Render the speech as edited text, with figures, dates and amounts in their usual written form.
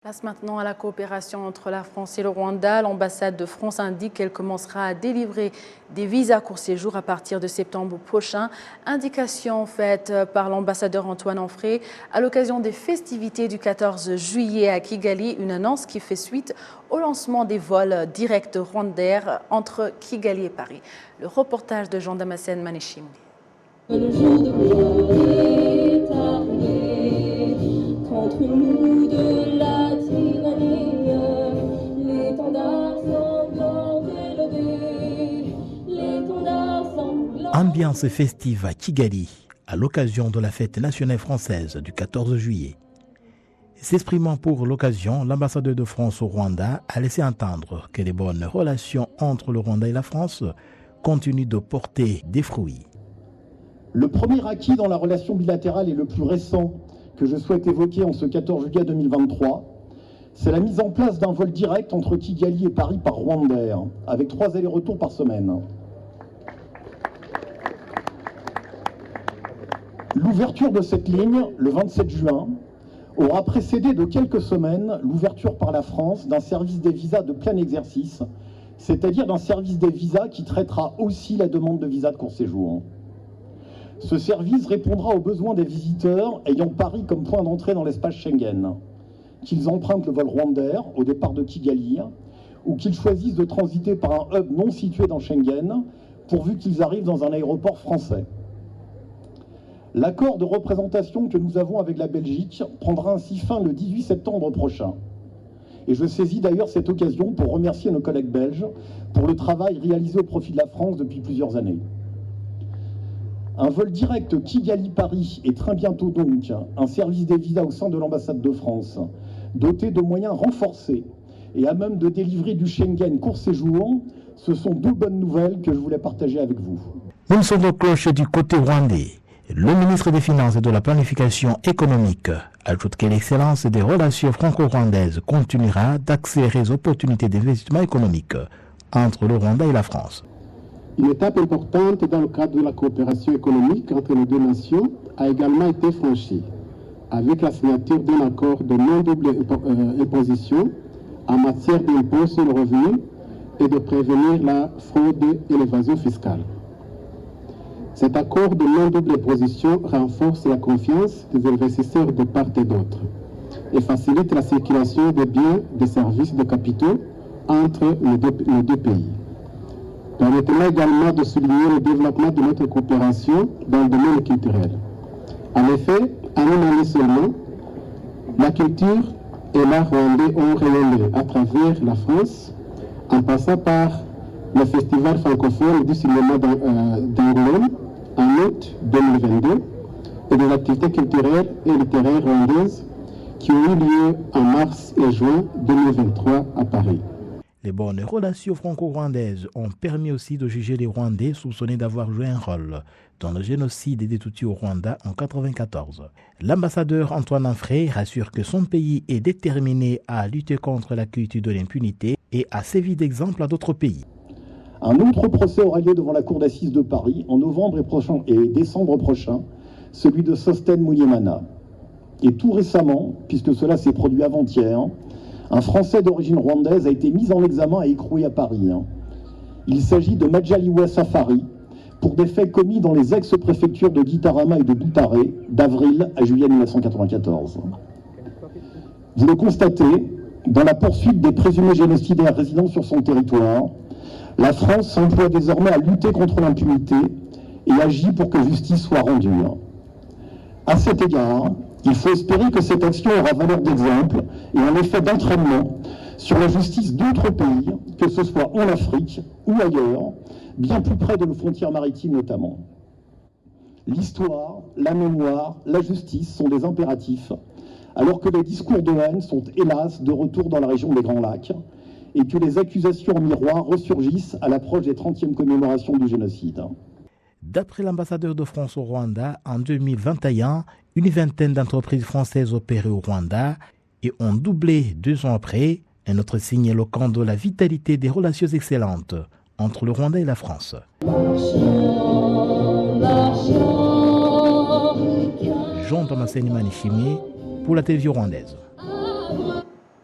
Place maintenant à la coopération entre la France et le Rwanda. L'ambassade de France indique qu'elle commencera à délivrer des visas court séjour à partir de septembre prochain. Indication faite par l'ambassadeur Antoine Amfré à l'occasion des festivités du 14 juillet à Kigali. Une annonce qui fait suite au lancement des vols directs rwandair entre Kigali et Paris. Le reportage de Jean Damascène Maneshimwe. Le jour de gloire est arrivé contre nous de la tyrannie, l'étendard sanglant est levé, l'étendard sanglant. Ambiance festive à Kigali, à l'occasion de la fête nationale française du 14 juillet. S'exprimant pour l'occasion, l'ambassadeur de France au Rwanda a laissé entendre que les bonnes relations entre le Rwanda et la France continuent de porter des fruits. Le premier acquis dans la relation bilatérale et le plus récent que je souhaite évoquer en ce 14 juillet 2023, c'est la mise en place d'un vol direct entre Kigali et Paris par Rwandair, avec 3 allers-retours par semaine. L'ouverture de cette ligne, le 27 juin, aura précédé de quelques semaines l'ouverture par la France d'un service des visas de plein exercice, c'est-à-dire d'un service des visas qui traitera aussi la demande de visa de court séjour. Ce service répondra aux besoins des visiteurs ayant Paris comme point d'entrée dans l'espace Schengen, qu'ils empruntent le vol Rwandair au départ de Kigali ou qu'ils choisissent de transiter par un hub non situé dans Schengen, pourvu qu'ils arrivent dans un aéroport français. L'accord de représentation que nous avons avec la Belgique prendra ainsi fin le 18 septembre prochain. Et je saisis d'ailleurs cette occasion pour remercier nos collègues belges pour le travail réalisé au profit de la France depuis plusieurs années. Un vol direct Kigali-Paris et très bientôt donc un service des visas au sein de l'ambassade de France, doté de moyens renforcés et à même de délivrer du Schengen court séjour, ce sont 2 bonnes nouvelles que je voulais partager avec vous. Une son de cloche du côté rwandais. Le ministre des Finances et de la Planification économique ajoute que l'excellence des relations franco-rwandaises continuera d'accélérer les opportunités d'investissement économique entre le Rwanda et la France. Une étape importante dans le cadre de la coopération économique entre les 2 nations a également été franchie, avec la signature d'un accord de non-double imposition en matière d'impôt sur le revenu et de prévenir la fraude et l'évasion fiscale. Cet accord de non-double imposition renforce la confiance des investisseurs de part et d'autre et facilite la circulation des biens, des services et des capitaux entre les deux pays. Permettez-moi également de souligner le développement de notre coopération dans le domaine culturel. En effet, en une année seulement, la culture et l'art rwandais ont rayonné à travers la France, en passant par le Festival francophone du cinéma d'Angoulême en août 2022 et des activités culturelles et littéraires rwandaises qui ont eu lieu en mars et juin 2023 à Paris. Les bonnes relations franco-rwandaises ont permis aussi de juger les Rwandais soupçonnés d'avoir joué un rôle dans le génocide des Tutsis au Rwanda en 1994. L'ambassadeur Antoine Amfré rassure que son pays est déterminé à lutter contre la culture de l'impunité et a servi d'exemple à d'autres pays. Un autre procès aura lieu devant la Cour d'assises de Paris en novembre et décembre prochain, celui de Sostène Mouliemana. Et tout récemment, puisque cela s'est produit avant-hier, un Français d'origine rwandaise a été mis en examen et écroué à Paris. Il s'agit de Majaliwa Safari pour des faits commis dans les ex-préfectures de Gitarama et de Butare d'avril à juillet 1994. Vous le constatez, dans la poursuite des présumés génocidaires résidant sur son territoire, la France s'emploie désormais à lutter contre l'impunité et agit pour que justice soit rendue. À cet égard, il faut espérer que cette action aura valeur d'exemple et un effet d'entraînement sur la justice d'autres pays, que ce soit en Afrique ou ailleurs, bien plus près de nos frontières maritimes notamment. L'histoire, la mémoire, la justice sont des impératifs, alors que les discours de haine sont hélas de retour dans la région des Grands Lacs et que les accusations en miroir ressurgissent à l'approche des 30e commémorations du génocide. D'après l'ambassadeur de France au Rwanda, en 2021, une vingtaine d'entreprises françaises opéraient au Rwanda et ont doublé 2 ans après, un autre signe éloquent de la vitalité des relations excellentes entre le Rwanda et la France. Jean Damascène Maneshimwe pour la télévision rwandaise.